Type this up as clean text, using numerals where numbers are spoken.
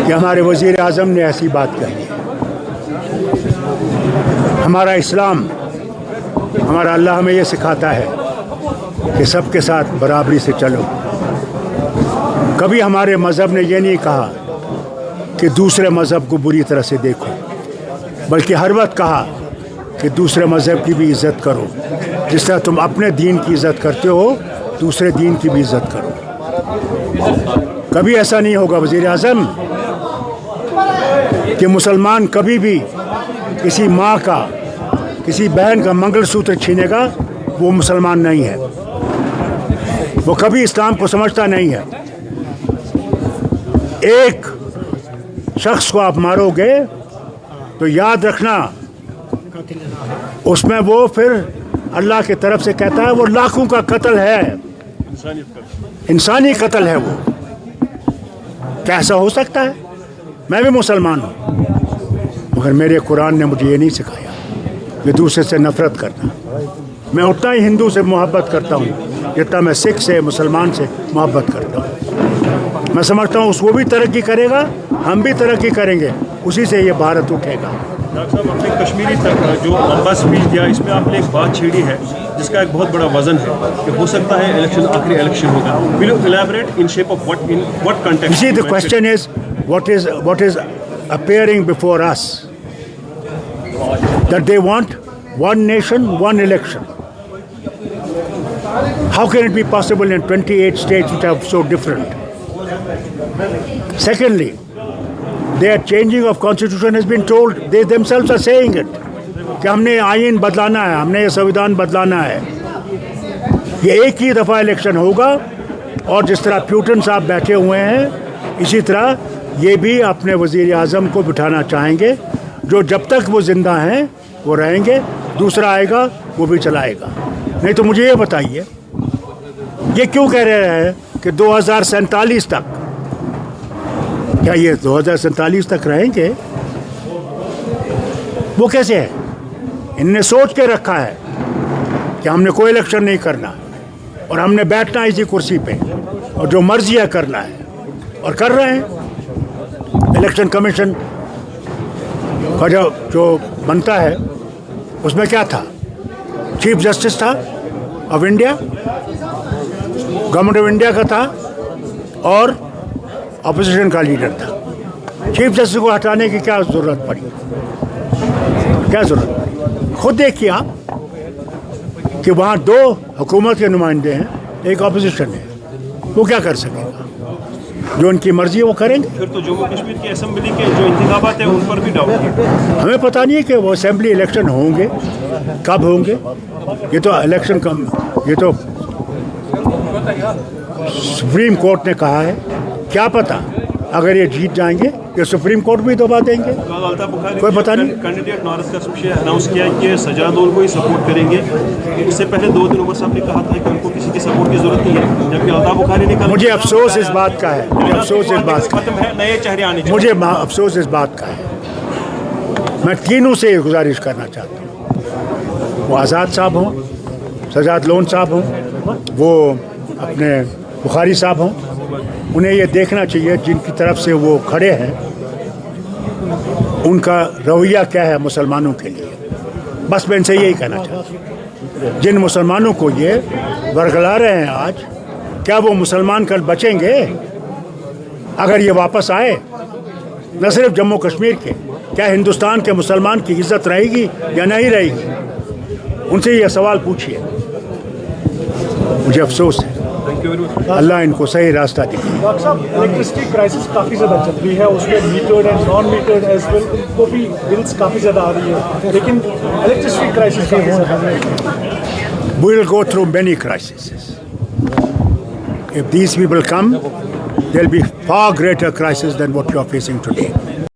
کہ ہمارے وزیر اعظم نے ایسی بات کہی ہے. ہمارا اسلام، ہمارا اللہ ہمیں یہ سکھاتا ہے کہ سب کے ساتھ برابری سے چلو. کبھی ہمارے مذہب نے یہ نہیں کہا کہ دوسرے مذہب کو بری طرح سے دیکھو، بلکہ ہر وقت کہا کہ دوسرے مذہب کی بھی عزت کرو. جس طرح تم اپنے دین کی عزت کرتے ہو، دوسرے دین کی بھی عزت کرو. کبھی ایسا نہیں ہوگا وزیر اعظم کہ مسلمان کبھی بھی کسی ماں کا، کسی بہن کا منگل سوتر چھینے گا. وہ مسلمان نہیں ہے، وہ کبھی اسلام کو سمجھتا نہیں ہے. ایک شخص کو آپ مارو گے تو یاد رکھنا اس میں وہ پھر اللہ کی طرف سے کہتا ہے وہ لاکھوں کا قتل ہے، انسانی قتل ہے. وہ کیسا ہو سکتا ہے؟ میں بھی مسلمان ہوں، مگر میرے قرآن نے مجھے یہ نہیں سکھایا کہ دوسرے سے نفرت کرنا. میں اتنا ہی ہندو سے محبت کرتا ہوں جتنا میں سکھ سے، مسلمان سے محبت کرتا ہوں. میں سمجھتا ہوں وہ بھی ترقی کرے گا، ہم بھی ترقی کریں گے، اسی سے یہ بھارت اٹھے گا. ڈاکٹر صاحب، اپنے کشمیری تک جو لمبا اسپیچ دیا، اس میں آپ نے ایک بات چھیڑی ہے جس کا ایک بہت بڑا وزن ہے کہ ہو سکتا ہے الیکشن آخری الیکشن ہوگا. Will you elaborate in shape of what, in what context? You see, the question is what is appearing before us, that they want one nation, one election. How can it be possible in 28 states which are so different? Secondly, their changing of constitution has been told, they themselves are saying it, کہ ہم نے آئین بدلانا ہے، ہم نے یہ سویدھان بدلانا ہے. یہ ایک ہی دفعہ الیکشن ہوگا، اور جس طرح پیوٹن صاحب بیٹھے ہوئے ہیں اسی طرح یہ بھی اپنے وزیر اعظم کو بٹھانا چاہیں گے. جو جب تک وہ زندہ ہیں وہ رہیں گے، دوسرا آئے گا وہ بھی چلائے گا. نہیں تو مجھے یہ بتائیے یہ کیوں کہہ رہے ہیں کہ 2047 تک؟ کیا یہ 2047 تک رہیں گے؟ وہ کیسے ہے؟ ان نے سوچ کے رکھا ہے کہ ہم نے کوئی الیکشن نہیں کرنا اور ہم نے بیٹھنا اسی کرسی پہ اور جو مرضی ہے کرنا ہے، اور کر رہے ہیں. الیکشن کمیشن کا جو بنتا ہے اس میں کیا تھا؟ چیف جسٹس تھا of India, government of India کا تھا، اور اپوزیشن کا لیڈر تھا. چیف جسٹس کو ہٹانے کی کیا ضرورت پڑی؟ کیا ضرورت پڑی؟ خود دیکھیے آپ کہ وہاں 2 حکومت کے نمائندے ہیں، ایک اپوزیشن ہے. وہ کیا کر سکے گا؟ جو ان کی مرضی ہے وہ کریں گے. پھر تو جموں کشمیر کی اسمبلی کے جو انتخابات ہیں ان پر بھی ڈاؤٹ ہے. ہمیں پتہ نہیں ہے کہ وہ اسمبلی الیکشن ہوں گے، کب ہوں گے. یہ تو الیکشن یہ تو سپریم کورٹ نے کہا ہے. کیا پتہ اگر یہ جیت جائیں گے یہ سپریم کورٹ بھی دبا دیں گے، کوئی پتہ نہیں. کینڈیڈیٹ نارتھ کا سب سے اناؤنس کیا کہ سجاد کو ہی سپورٹ کریں گے. اس سے پہلے 2 دن عمر صاحب نے کہا تھا کہ ان کو کسی کی سپورٹ کی ضرورت نہیں ہے، جبکہ الطاف بخاری نے کہا. مجھے افسوس اس بات کا ہے، افسوس اس بات کا ہے، نئے چہرے آنے چاہیے. مجھے افسوس اس بات کا ہے. میں تینوں سے گزارش کرنا چاہتا ہوں، وہ آزاد صاحب ہوں، سجاد لون صاحب ہوں، وہ اپنے بخاری صاحب ہوں. انہیں یہ دیکھنا چاہیے جن کی طرف سے وہ کھڑے ہیں ان کا رویہ کیا ہے مسلمانوں کے لیے. بس میں ان سے یہی کہنا چاہتا ہوں، جن مسلمانوں کو یہ ورگلا رہے ہیں آج، کیا وہ مسلمان کل بچیں گے؟ اگر یہ واپس آئے نہ صرف جموں کشمیر کے، کیا ہندوستان کے مسلمان کی عزت رہے گی یا نہیں رہے گی؟ ان سے یہ سوال پوچھیے. مجھے افسوس ہے. اللہ ان کو صحیح راستہ دکھائے. ڈاکٹر صاحب، الیکٹرسٹی کرائسس کافی زیادہ چل رہی ہے، اس میں metered and non metered as well, ان کو بھی بلس کافی زیادہ آ رہی ہے، لیکن الیکٹرسٹی کرائسس کافی زیادہ ہے. We will go through many crises. If these people come, there will be far greater crisis than what you are facing today.